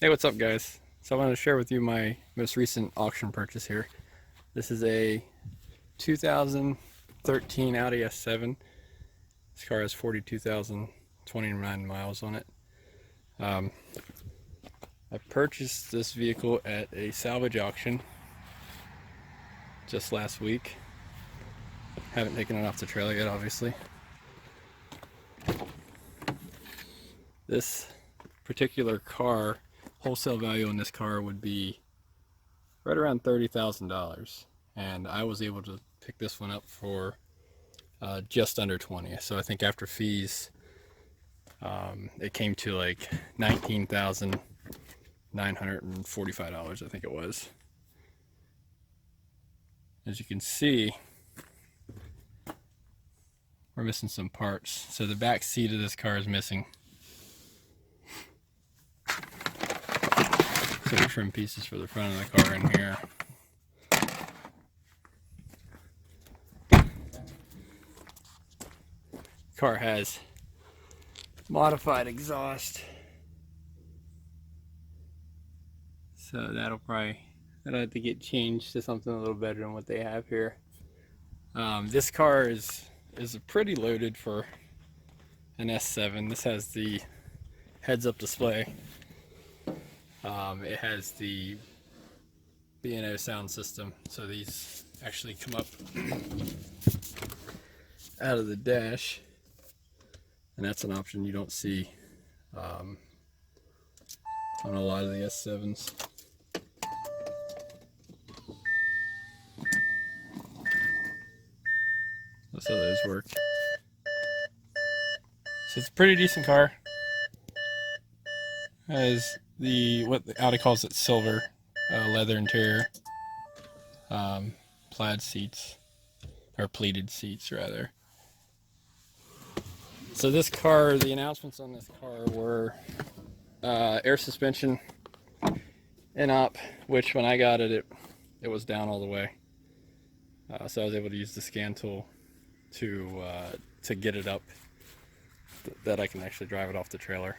Hey, what's up, guys? So I wanted to share with you my most recent auction purchase here. This is a 2013 Audi S7. This car has 42,029 miles on it. Um, I purchased this vehicle at a salvage auction just last week. Haven't taken it off the trailer yet, obviously. This particular car, wholesale value on this car would be right around $30,000, and I was able to pick this one up for just under 20. So I think after fees, it came to like $19,945, I think it was. As you can see, we're missing some parts. So the back seat of this car is missing. Some trim pieces for the front of the car in here. Car has modified exhaust, so that'll have to get changed to something a little better than what they have here. This car is pretty loaded for an S7. This has the heads-up display. It has the B&O sound system, so these actually come up out of the dash, and that's an option you don't see on a lot of the S7s. That's how those work. So it's a pretty decent car. It has what the Audi calls it silver leather interior, plaid seats, or pleated seats rather. So this car, the announcements on this car were air suspension in-op, which when I got it was down all the way. So I was able to use the scan tool to get it up that I can actually drive it off the trailer.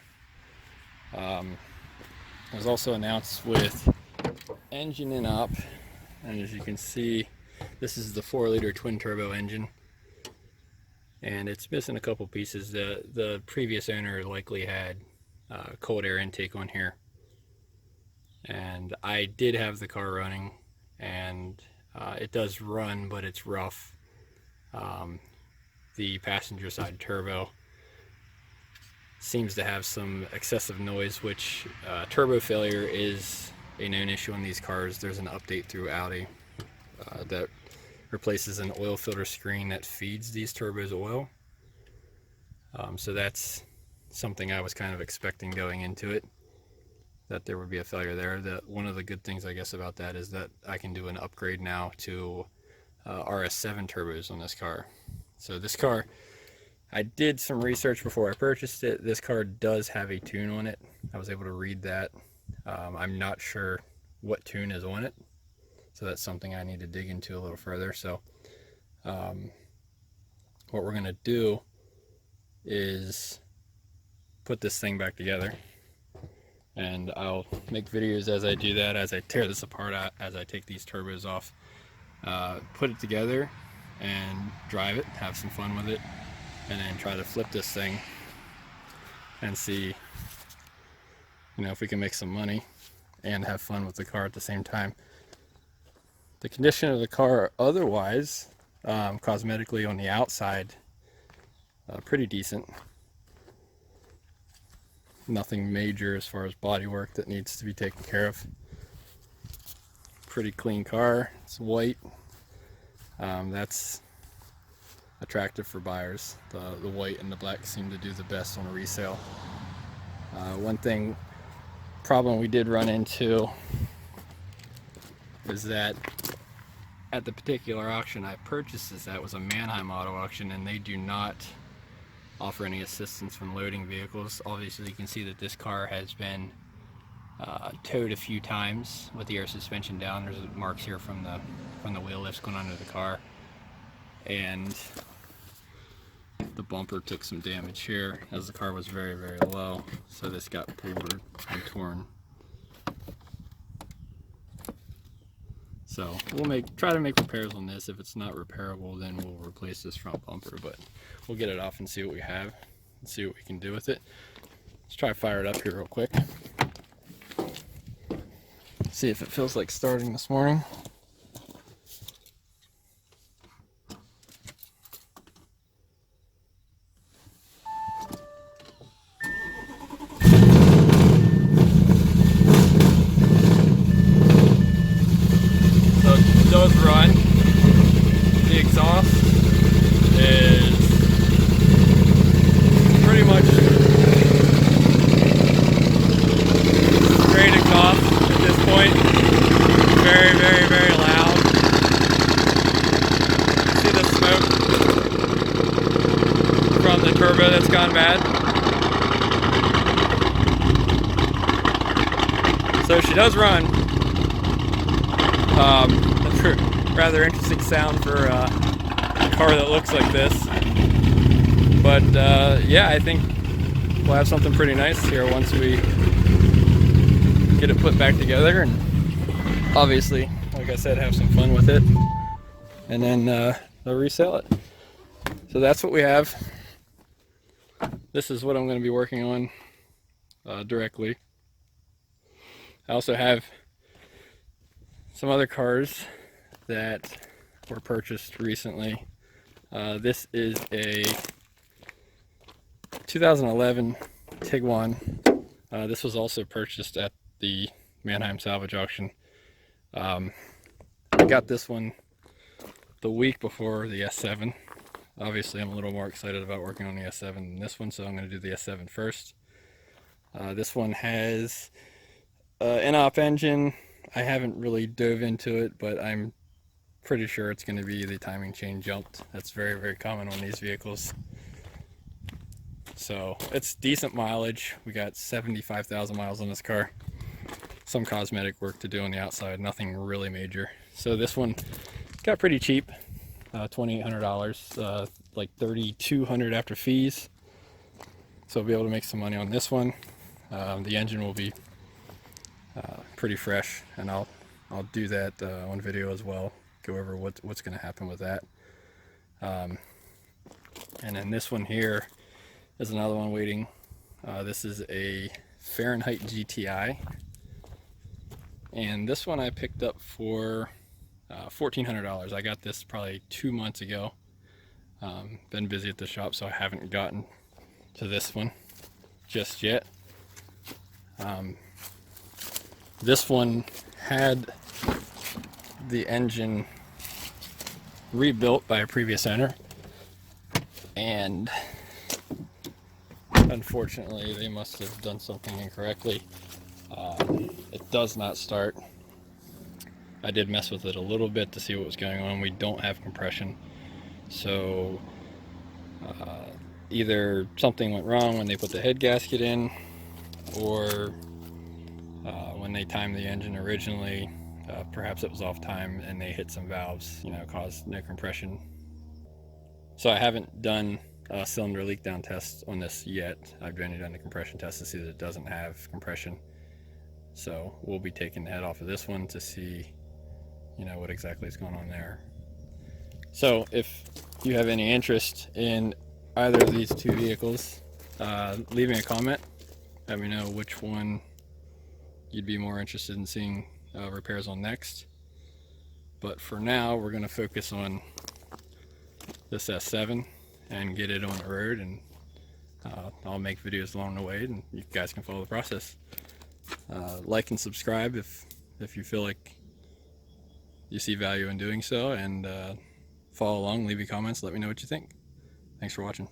It was also announced with engine in-op, and as you can see, this is the 4-liter twin turbo engine, and it's missing a couple pieces. The previous owner likely had cold air intake on here, and I did have the car running, and it does run, but it's rough. The passenger side turbo seems to have some excessive noise, which turbo failure is a known issue on these cars. There's an update through Audi that replaces an oil filter screen that feeds these turbos oil. So that's something I was kind of expecting going into it, that there would be a failure there. One of the good things, I guess, about that is that I can do an upgrade now to RS7 turbos on this car. So this car, I did some research before I purchased it. This car does have a tune on it. I was able to read that. I'm not sure what tune is on it, so that's something I need to dig into a little further. So what we're gonna do is put this thing back together, and I'll make videos as I do that, as I tear this apart, as I take these turbos off, put it together and drive it, have some fun with it, and then try to flip this thing and see, if we can make some money and have fun with the car at the same time. The condition of the car otherwise, cosmetically on the outside, pretty decent. Nothing major as far as body work that needs to be taken care of. Pretty clean car. It's white. That's attractive for buyers. The white and the black seem to do the best on a resale. One problem we did run into is that at the particular auction I purchased this at was a Manheim auto auction, and they do not offer any assistance when loading vehicles. Obviously you can see that this car has been towed a few times with the air suspension down. There's marks here from the wheel lifts going under the car, and the bumper took some damage here as the car was very, very low, so this got pulled and torn. So we'll try to make repairs on this. If it's not repairable, then we'll replace this front bumper, but we'll get it off and see what we have and see what we can do with it. Let's try to fire it up here real quick. See if it feels like starting this morning. So it does run. The exhaust is pretty much straight exhaust at this point. Very, very, very loud. See the smoke from the turbo that's gone bad. So she does run. That's a rather interesting sound for a car that looks like this. But yeah, I think we'll have something pretty nice here once we get it put back together, and obviously, like I said, have some fun with it, and then they'll resell it. So that's what we have. This is what I'm going to be working on directly. I also have some other cars that were purchased recently. This is a 2011 Tiguan. This was also purchased at the Manheim Salvage auction. I got this one the week before the S7. Obviously, I'm a little more excited about working on the S7 than this one, so I'm going to do the S7 first. This one has an op engine. I haven't really dove into it, but I'm pretty sure it's going to be the timing chain jumped. That's very, very common on these vehicles. So it's decent mileage. We got 75,000 miles on this car. Some cosmetic work to do on the outside, nothing really major. So this one got pretty cheap, $2,800, like $3,200 after fees. So I'll be able to make some money on this one. The engine will be pretty fresh, and I'll do that on video as well. Go over what's going to happen with that. And then this one here is another one waiting. This is a Fahrenheit GTI, and this one I picked up for $1,400. I got this probably 2 months ago. Been busy at the shop, so I haven't gotten to this one just yet. This one had the engine rebuilt by a previous owner, and unfortunately they must have done something incorrectly. It does not start. I did mess with it a little bit to see what was going on. We don't have compression, so either something went wrong when they put the head gasket in, or when they timed the engine originally, perhaps it was off time and they hit some valves, caused no compression. So I haven't done a cylinder leak down test on this yet. I've only done the compression test to see that it doesn't have compression. So we'll be taking the head off of this one to see, what exactly is going on there. So if you have any interest in either of these two vehicles, leave me a comment. Let me know which one you'd be more interested in seeing repairs on next. But for now, we're going to focus on this S7 and get it on the road, and I'll make videos along the way, and you guys can follow the process. Like and subscribe if you feel like you see value in doing so, and follow along, leave your comments, let me know what you think. Thanks for watching.